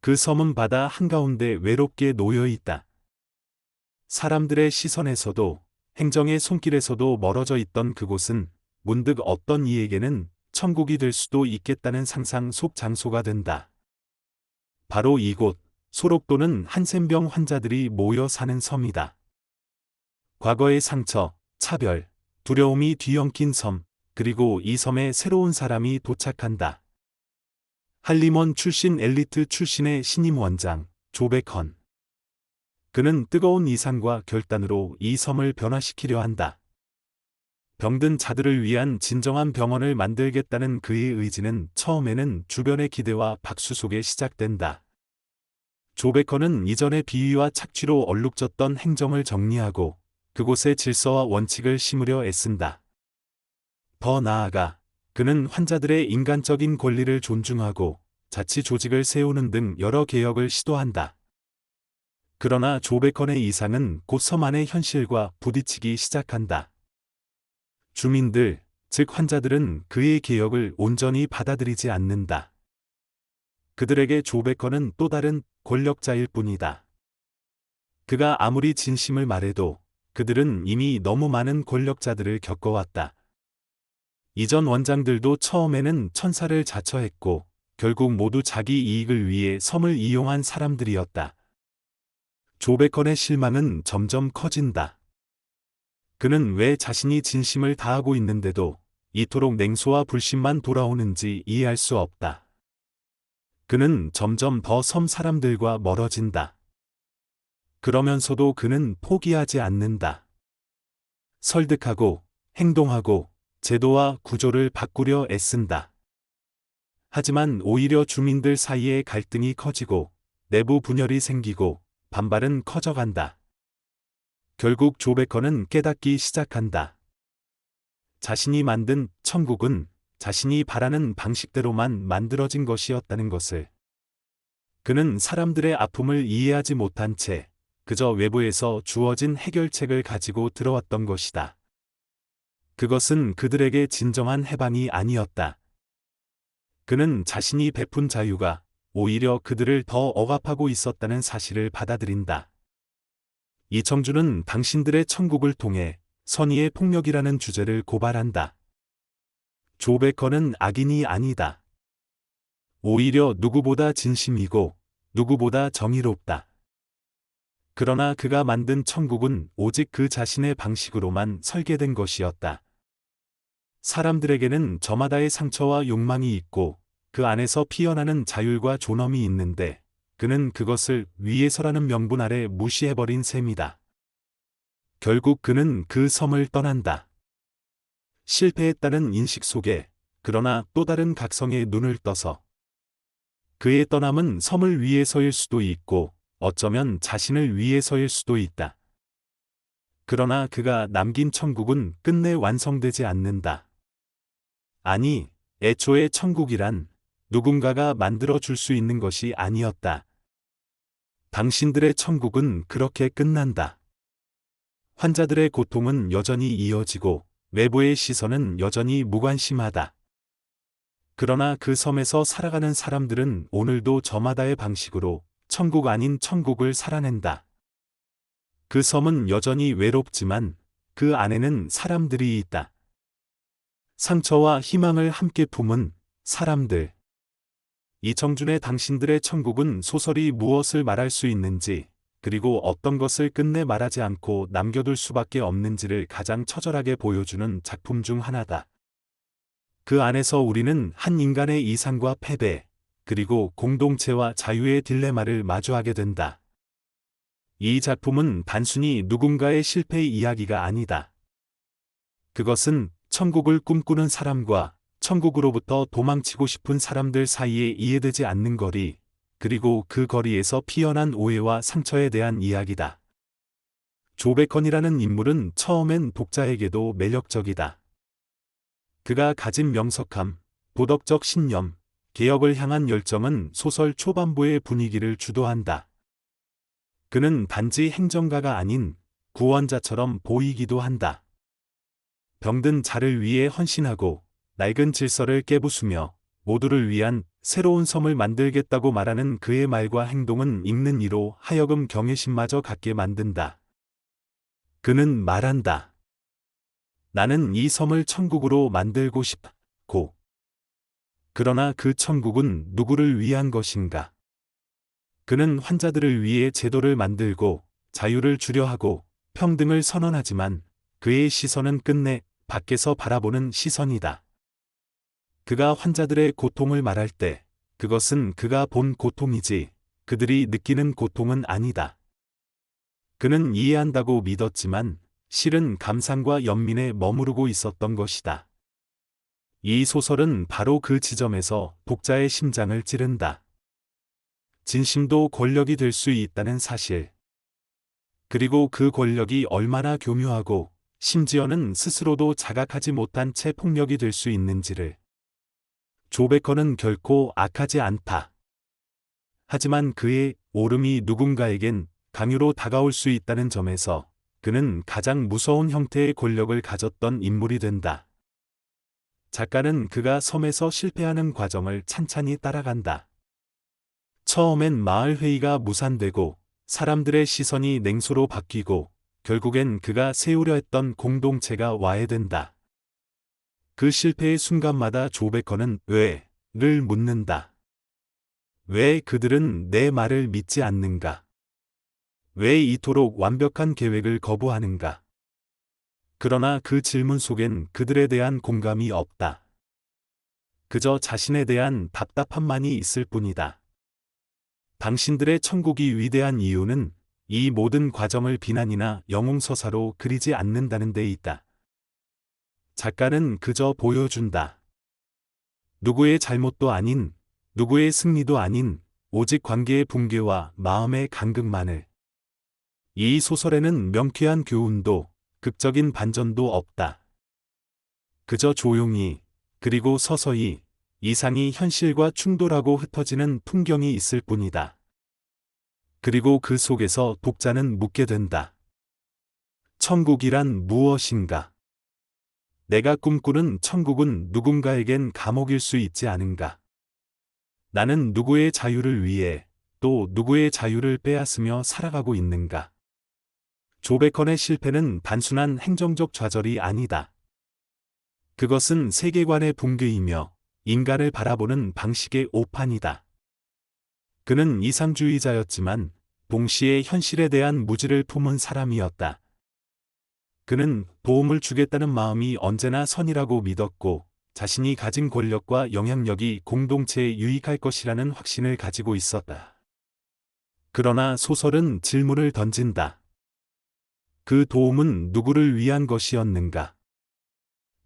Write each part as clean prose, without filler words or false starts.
그 섬은 바다 한가운데 외롭게 놓여 있다. 사람들의 시선에서도 행정의 손길에서도 멀어져 있던 그곳은 문득 어떤 이에게는 천국이 될 수도 있겠다는 상상 속 장소가 된다. 바로 이곳, 소록도는 한센병 환자들이 모여 사는 섬이다. 과거의 상처, 차별, 두려움이 뒤엉킨 섬, 그리고 이 섬에 새로운 사람이 도착한다. 할리먼 출신 엘리트 출신의 신임 원장, 조백헌. 그는 뜨거운 이상과 결단으로 이 섬을 변화시키려 한다. 병든 자들을 위한 진정한 병원을 만들겠다는 그의 의지는 처음에는 주변의 기대와 박수 속에 시작된다. 조백헌은 이전의 비위와 착취로 얼룩졌던 행정을 정리하고 그곳의 질서와 원칙을 심으려 애쓴다. 더 나아가 그는 환자들의 인간적인 권리를 존중하고 자치 조직을 세우는 등 여러 개혁을 시도한다. 그러나 조백헌의 이상은 곧 섬 안의 현실과 부딪히기 시작한다. 주민들, 즉 환자들은 그의 개혁을 온전히 받아들이지 않는다. 그들에게 조백헌은 또 다른 권력자일 뿐이다. 그가 아무리 진심을 말해도 그들은 이미 너무 많은 권력자들을 겪어왔다. 이전 원장들도 처음에는 천사를 자처했고 결국 모두 자기 이익을 위해 섬을 이용한 사람들이었다. 조백헌의 실망은 점점 커진다. 그는 왜 자신이 진심을 다하고 있는데도 이토록 냉소와 불신만 돌아오는지 이해할 수 없다. 그는 점점 더 섬 사람들과 멀어진다. 그러면서도 그는 포기하지 않는다. 설득하고 행동하고 제도와 구조를 바꾸려 애쓴다. 하지만 오히려 주민들 사이에 갈등이 커지고 내부 분열이 생기고 반발은 커져간다. 결국 조백헌은 깨닫기 시작한다. 자신이 만든 천국은 자신이 바라는 방식대로만 만들어진 것이었다는 것을. 그는 사람들의 아픔을 이해하지 못한 채 그저 외부에서 주어진 해결책을 가지고 들어왔던 것이다. 그것은 그들에게 진정한 해방이 아니었다. 그는 자신이 베푼 자유가 오히려 그들을 더 억압하고 있었다는 사실을 받아들인다. 이청주는 당신들의 천국을 통해 선의의 폭력이라는 주제를 고발한다. 조백헌은 악인이 아니다. 오히려 누구보다 진심이고 누구보다 정의롭다. 그러나 그가 만든 천국은 오직 그 자신의 방식으로만 설계된 것이었다. 사람들에게는 저마다의 상처와 욕망이 있고 그 안에서 피어나는 자율과 존엄이 있는데 그는 그것을 위에서라는 명분 아래 무시해버린 셈이다. 결국 그는 그 섬을 떠난다. 실패했다는 인식 속에 그러나 또 다른 각성에 눈을 떠서 그의 떠남은 섬을 위해서일 수도 있고 어쩌면 자신을 위해서일 수도 있다. 그러나 그가 남긴 천국은 끝내 완성되지 않는다. 아니, 애초에 천국이란 누군가가 만들어줄 수 있는 것이 아니었다. 당신들의 천국은 그렇게 끝난다. 환자들의 고통은 여전히 이어지고 외부의 시선은 여전히 무관심하다. 그러나 그 섬에서 살아가는 사람들은 오늘도 저마다의 방식으로 천국 아닌 천국을 살아낸다. 그 섬은 여전히 외롭지만 그 안에는 사람들이 있다. 상처와 희망을 함께 품은 사람들. 이청준의 당신들의 천국은 소설이 무엇을 말할 수 있는지 그리고 어떤 것을 끝내 말하지 않고 남겨둘 수밖에 없는지를 가장 처절하게 보여주는 작품 중 하나다. 그 안에서 우리는 한 인간의 이상과 패배, 그리고 공동체와 자유의 딜레마를 마주하게 된다. 이 작품은 단순히 누군가의 실패의 이야기가 아니다. 그것은 천국을 꿈꾸는 사람과 천국으로부터 도망치고 싶은 사람들 사이에 이해되지 않는 거리, 그리고 그 거리에서 피어난 오해와 상처에 대한 이야기다. 조백헌이라는 인물은 처음엔 독자에게도 매력적이다. 그가 가진 명석함, 도덕적 신념, 개혁을 향한 열정은 소설 초반부의 분위기를 주도한다. 그는 단지 행정가가 아닌 구원자처럼 보이기도 한다. 병든 자를 위해 헌신하고 낡은 질서를 깨부수며 모두를 위한 새로운 섬을 만들겠다고 말하는 그의 말과 행동은 읽는 이로 하여금 경외심마저 갖게 만든다. 그는 말한다. 나는 이 섬을 천국으로 만들고 싶고. 그러나 그 천국은 누구를 위한 것인가? 그는 환자들을 위해 제도를 만들고 자유를 주려 하고 평등을 선언하지만 그의 시선은 끝내 밖에서 바라보는 시선이다. 그가 환자들의 고통을 말할 때 그것은 그가 본 고통이지 그들이 느끼는 고통은 아니다. 그는 이해한다고 믿었지만 실은 감상과 연민에 머무르고 있었던 것이다. 이 소설은 바로 그 지점에서 독자의 심장을 찌른다. 진심도 권력이 될 수 있다는 사실. 그리고 그 권력이 얼마나 교묘하고 심지어는 스스로도 자각하지 못한 채 폭력이 될 수 있는지를. 조베커는 결코 악하지 않다. 하지만 그의 옳음이 누군가에겐 강요로 다가올 수 있다는 점에서 그는 가장 무서운 형태의 권력을 가졌던 인물이 된다. 작가는 그가 섬에서 실패하는 과정을 찬찬히 따라간다. 처음엔 마을 회의가 무산되고 사람들의 시선이 냉소로 바뀌고 결국엔 그가 세우려 했던 공동체가 와해된다. 그 실패의 순간마다 조베커는 왜?를 묻는다. 왜 그들은 내 말을 믿지 않는가? 왜 이토록 완벽한 계획을 거부하는가? 그러나 그 질문 속엔 그들에 대한 공감이 없다. 그저 자신에 대한 답답함만이 있을 뿐이다. 당신들의 천국이 위대한 이유는 이 모든 과정을 비난이나 영웅서사로 그리지 않는다는 데 있다. 작가는 그저 보여준다. 누구의 잘못도 아닌, 누구의 승리도 아닌, 오직 관계의 붕괴와 마음의 간극만을. 이 소설에는 명쾌한 교훈도, 극적인 반전도 없다. 그저 조용히, 그리고 서서히, 이상이 현실과 충돌하고 흩어지는 풍경이 있을 뿐이다. 그리고 그 속에서 독자는 묻게 된다. 천국이란 무엇인가? 내가 꿈꾸는 천국은 누군가에겐 감옥일 수 있지 않은가? 나는 누구의 자유를 위해 또 누구의 자유를 빼앗으며 살아가고 있는가? 조베컨의 실패는 단순한 행정적 좌절이 아니다. 그것은 세계관의 붕괴이며 인간을 바라보는 방식의 오판이다. 그는 이상주의자였지만 동시에 현실에 대한 무지를 품은 사람이었다. 그는 도움을 주겠다는 마음이 언제나 선이라고 믿었고 자신이 가진 권력과 영향력이 공동체에 유익할 것이라는 확신을 가지고 있었다. 그러나 소설은 질문을 던진다. 그 도움은 누구를 위한 것이었는가?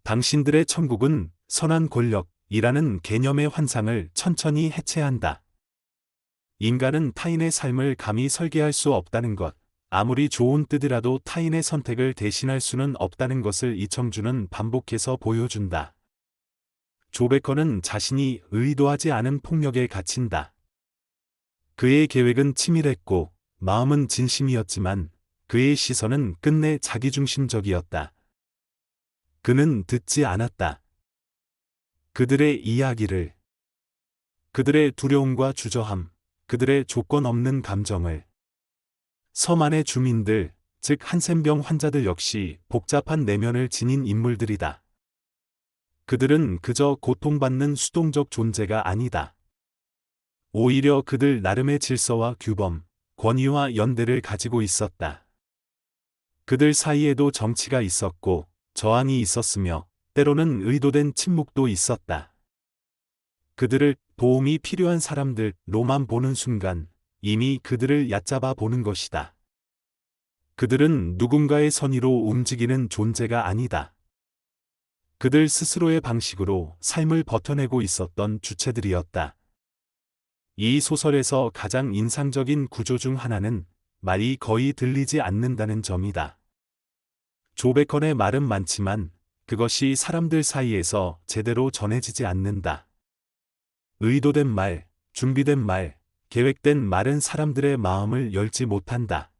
당신들의 천국은 선한 권력이라는 개념의 환상을 천천히 해체한다. 인간은 타인의 삶을 감히 설계할 수 없다는 것, 아무리 좋은 뜻이라도 타인의 선택을 대신할 수는 없다는 것을 이청준은 반복해서 보여준다. 조베커는 자신이 의도하지 않은 폭력에 갇힌다. 그의 계획은 치밀했고 마음은 진심이었지만 그의 시선은 끝내 자기중심적이었다. 그는 듣지 않았다. 그들의 이야기를, 그들의 두려움과 주저함, 그들의 조건 없는 감정을. 섬 안의 주민들, 즉 한센병 환자들 역시 복잡한 내면을 지닌 인물들이다. 그들은 그저 고통받는 수동적 존재가 아니다. 오히려 그들 나름의 질서와 규범, 권위와 연대를 가지고 있었다. 그들 사이에도 정치가 있었고 저항이 있었으며 때로는 의도된 침묵도 있었다. 그들을 도움이 필요한 사람들로만 보는 순간 이미 그들을 얕잡아 보는 것이다. 그들은 누군가의 선의로 움직이는 존재가 아니다. 그들 스스로의 방식으로 삶을 버텨내고 있었던 주체들이었다. 이 소설에서 가장 인상적인 구조 중 하나는 말이 거의 들리지 않는다는 점이다. 조베컨의 말은 많지만 그것이 사람들 사이에서 제대로 전해지지 않는다. 의도된 말, 준비된 말, 계획된 말은 사람들의 마음을 열지 못한다.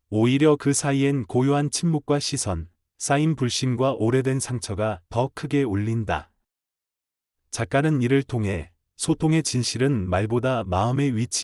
오히려 그 사이엔 고요한 침묵과 시선, 쌓인 불신과 오래된 상처가 더 크게 울린다. 작가는 이를 통해 소통의 진실은 말보다 마음의 위치